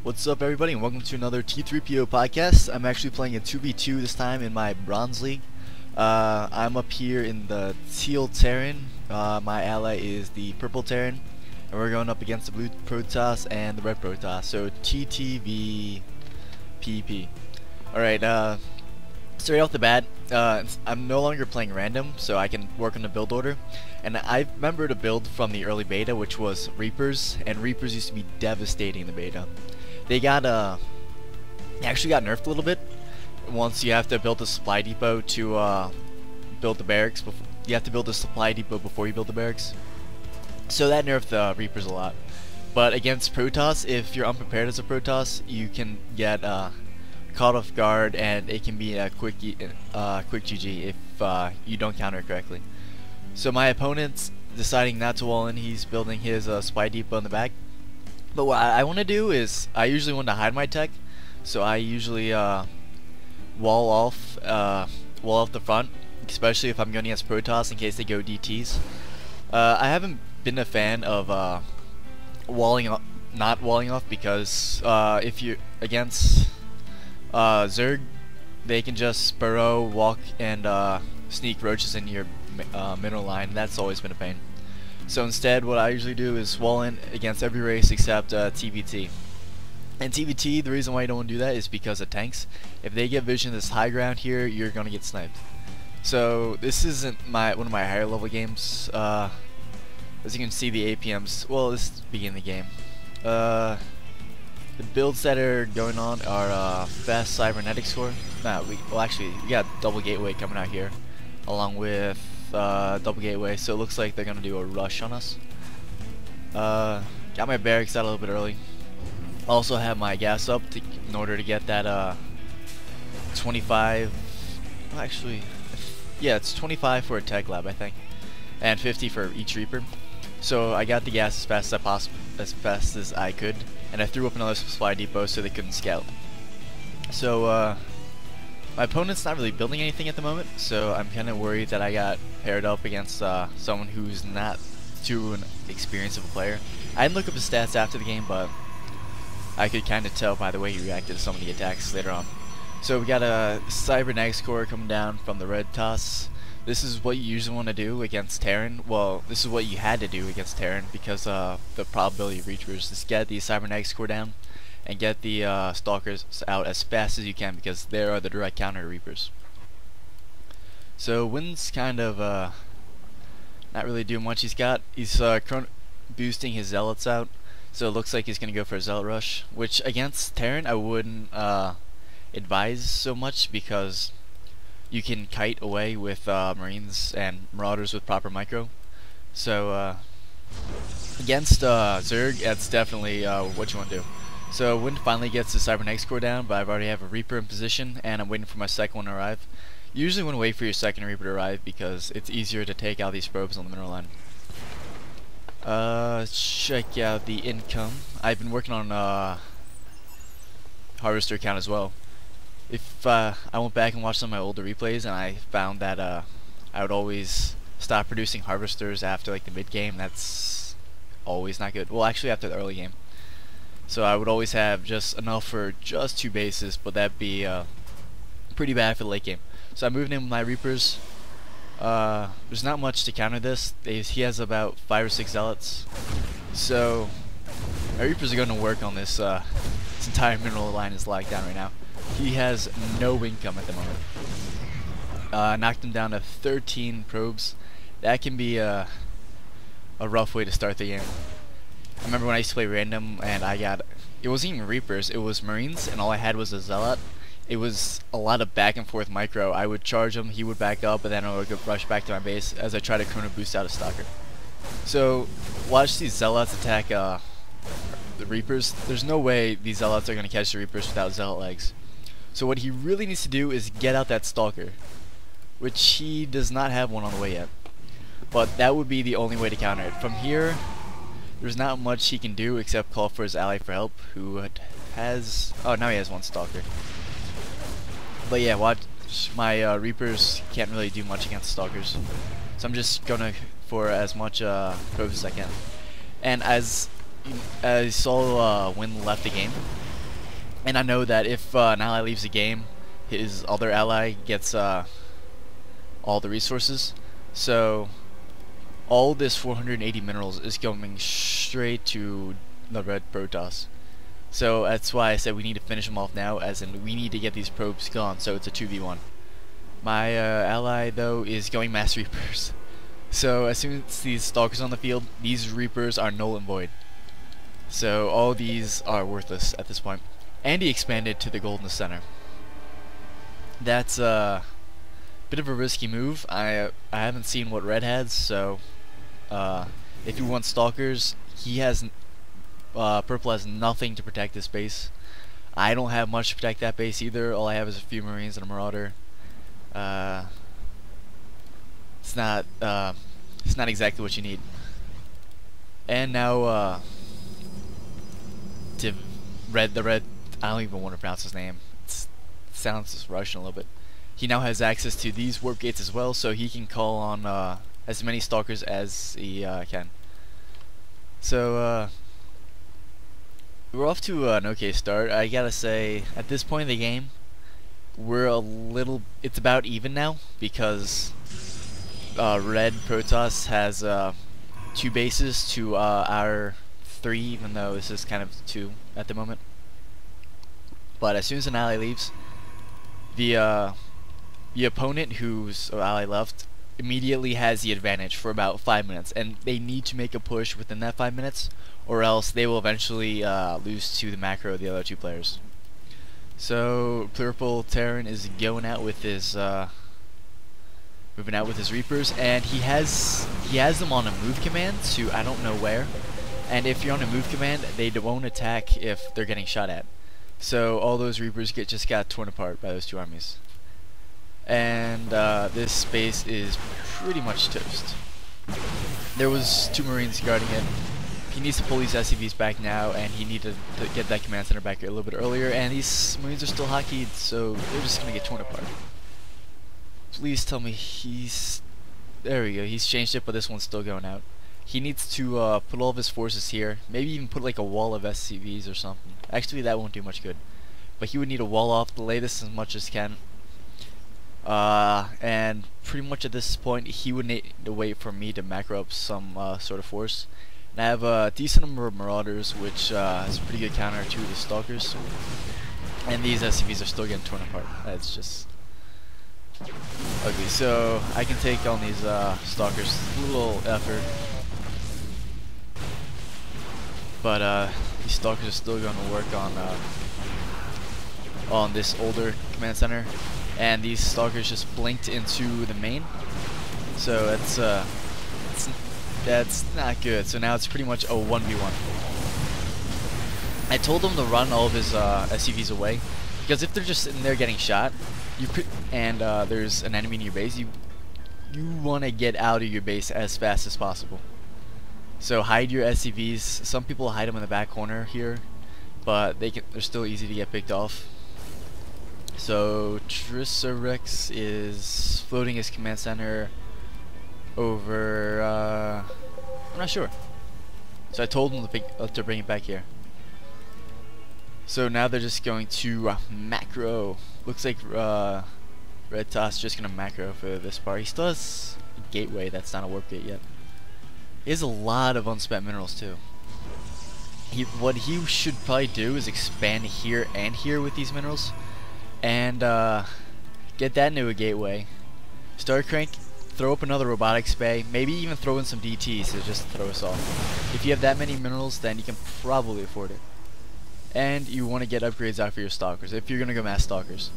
What's up, everybody, and welcome to another T3PO podcast. I'm actually playing a 2v2 this time in my Bronze League. I'm up here in the Teal Terran. My ally is the Purple Terran, and we're going up against the Blue Protoss and the Red Protoss. So TTVPP. Alright, straight off the bat, I'm no longer playing random, so I can work on the build order. And I remembered a build from the early beta, which was Reapers, and Reapers used to be devastating in the beta. They actually got nerfed a little bit. Once you have to build a supply depot to build the barracks. You have to build a supply depot before you build the barracks. So that nerfed the Reapers a lot. But against Protoss, if you're unprepared as a Protoss, you can get caught off guard, and it can be a quick GG if you don't counter it correctly. So my opponent's deciding not to wall in. He's building his supply depot in the back. But what I want to do is, I usually want to hide my tech, so I usually wall off the front, especially if I'm going against Protoss in case they go DTs. I haven't been a fan of not walling off, because if you're against Zerg, they can just burrow, walk, and sneak roaches into your middle line. That's always been a pain. So instead, what I usually do is wall in against every race except TVT. And TVT, the reason why you don't want to do that is because of tanks. If they get vision of this high ground here, you're gonna get sniped. So this isn't one of my higher level games. As you can see, the APMs. Well, this is the beginning of the game. The builds that are going on are fast cybernetics core. We got double gateway coming out here, along with double gateway, so it looks like they're gonna do a rush on us. Got my barracks out a little bit early. Also have my gas up in order to get that 25. Well, actually, yeah, it's 25 for a tech lab, I think, and 50 for each Reaper. So I got the gas as fast as I could, and I threw up another supply depot so they couldn't scout. So my opponent's not really building anything at the moment, so I'm kind of worried that I got paired up against someone who's not too experienced of a player. I didn't look up his stats after the game, but I could kind of tell by the way he reacted to some of the attacks later on. So we got a cybernetics core coming down from the Red Toss. This is what you usually want to do against Terran. Well, this is what you had to do against Terran because the probability of Reapers is get the cybernetics core down and get the stalkers out as fast as you can, because they are the direct counter to Reapers. So Wynn's kind of not really doing much. He's boosting his zealots out, so it looks like he's gonna go for a zealot rush, which against Terran I wouldn't advise so much, because you can kite away with Marines and Marauders with proper micro. So against Zerg, that's definitely what you want to do. So Wynn finally gets the cybernetics core down, but I've already have a Reaper in position, and I'm waiting for my second one to arrive. You usually want to wait for your second Reaper to arrive, because it's easier to take out these probes on the mineral line. Check out the income. I've been working on harvester count as well. If I went back and watched some of my older replays, and I found that I would always stop producing harvesters after like the mid game. That's always not good. Well, actually after the early game. So I would always have just enough for just 2 bases, but that'd be pretty bad for the late game. So I'm moving in with my Reapers. There's not much to counter this. He has about 5 or 6 zealots. So my Reapers are going to work on this. This entire mineral line is locked down right now. He has no income at the moment. Knocked him down to 13 probes. That can be a rough way to start the game. I remember when I used to play random, and it wasn't even Reapers, it was Marines, and all I had was a Zealot. It was a lot of back and forth micro. I would charge him, he would back up, and then I would go rush back to my base as I try to chrono boost out a Stalker. So watch these Zealots attack the Reapers. There's no way these Zealots are going to catch the Reapers without Zealot legs. So what he really needs to do is get out that Stalker, which he does not have one on the way yet. But that would be the only way to counter it. From here, there's not much he can do except call for his ally for help, who has... oh, now he has 1 Stalker. But yeah, watch, my Reapers can't really do much against Stalkers. So I'm just gonna for as much probes as I can. And as I saw Wynn left the game, And I know that if an ally leaves the game, his other ally gets all the resources. So all this 480 minerals is going straight to the red Protoss. So that's why I said we need to finish them off now, as in we need to get these probes gone, so it's a 2v1. My ally, though, is going Mass Reapers. So as soon as these Stalkers on the field, these Reapers are null and void. So all these are worthless at this point. And he expanded to the gold in the center. That's a bit of a risky move. I haven't seen what red has, so if you want Stalkers, he has purple has nothing to protect this base. I don't have much to protect that base either. All I have is a few Marines and a Marauder. It's not exactly what you need. And now the red, I don't even want to pronounce his name. It sounds Russian a little bit. He now has access to these warp gates as well, so he can call on as many Stalkers as he can. So we're off to an okay start. I gotta say, at this point in the game, it's about even now, because red Protoss has 2 bases to our 3, even though this is kind of 2 at the moment. But as soon as an ally leaves, the opponent whose ally left immediately has the advantage for about 5 minutes, and they need to make a push within that 5 minutes, or else they will eventually lose to the macro of the other 2 players. So Purple Terran is going out with his moving out with his Reapers, and he has them on a move command to I don't know where. And if you're on a move command, they won't attack if they're getting shot at. So all those Reapers just got torn apart by those 2 armies. And this base is pretty much toast. There was 2 Marines guarding it. He needs to pull these SCVs back now, and he needed to get that command center back a little bit earlier, and these Marines are still hotkeyed, so they're just going to get torn apart. Please tell me there we go, he's changed it, but this one's still going out. He needs to put all of his forces here, maybe even put like a wall of SCVs or something. Actually, that won't do much good. But he would need a wall off, delay this as much as he can. And pretty much at this point, he would need to wait for me to macro up some sort of force. And I have a decent number of Marauders, which is a pretty good counter to the Stalkers. And these SCVs are still getting torn apart. It's just ugly. So I can take on these Stalkers. A little effort. But these Stalkers are still going to work on this older command center. And these Stalkers just blinked into the main. So that's not good. So now it's pretty much a 1v1. I told him to run all of his SCVs away, because if they're just sitting there getting shot, and there's an enemy in your base, you want to get out of your base as fast as possible. So hide your SCVs. Some people hide them in the back corner here, but they're still easy to get picked off. So Triceratops is floating his command center over, I'm not sure. So I told him to bring it back here. So now they're just going to macro. Looks like Red Toss just gonna macro for this part. He still has a gateway that's not a warp gate yet. He has a lot of unspent minerals too. What he should probably do is expand here and here with these minerals, and get that into a gateway. Star Crank, throw up another robotics bay, maybe even throw in some DTs to just throw us off. If you have that many minerals, then you can probably afford it. And you want to get upgrades out for your Stalkers, if you're going to go Mass Stalkers.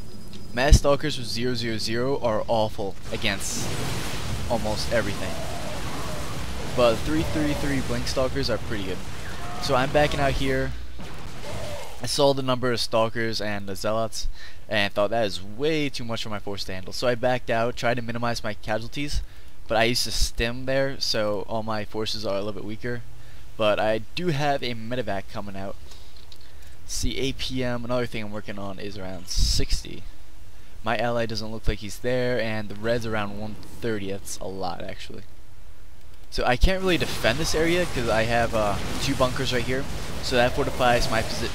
Mass Stalkers with 000 are awful against almost everything. But 333 Blink Stalkers are pretty good. So I'm backing out here. I saw the number of Stalkers and the Zealots, and thought that is way too much for my force to handle. So I backed out, tried to minimize my casualties, but I used to stim there, so all my forces are a little bit weaker. But I do have a medevac coming out. See, APM, another thing I'm working on is around 60. My ally doesn't look like he's there, and the red's around 130. That's a lot, actually. So I can't really defend this area because I have 2 bunkers right here, so that fortifies my position.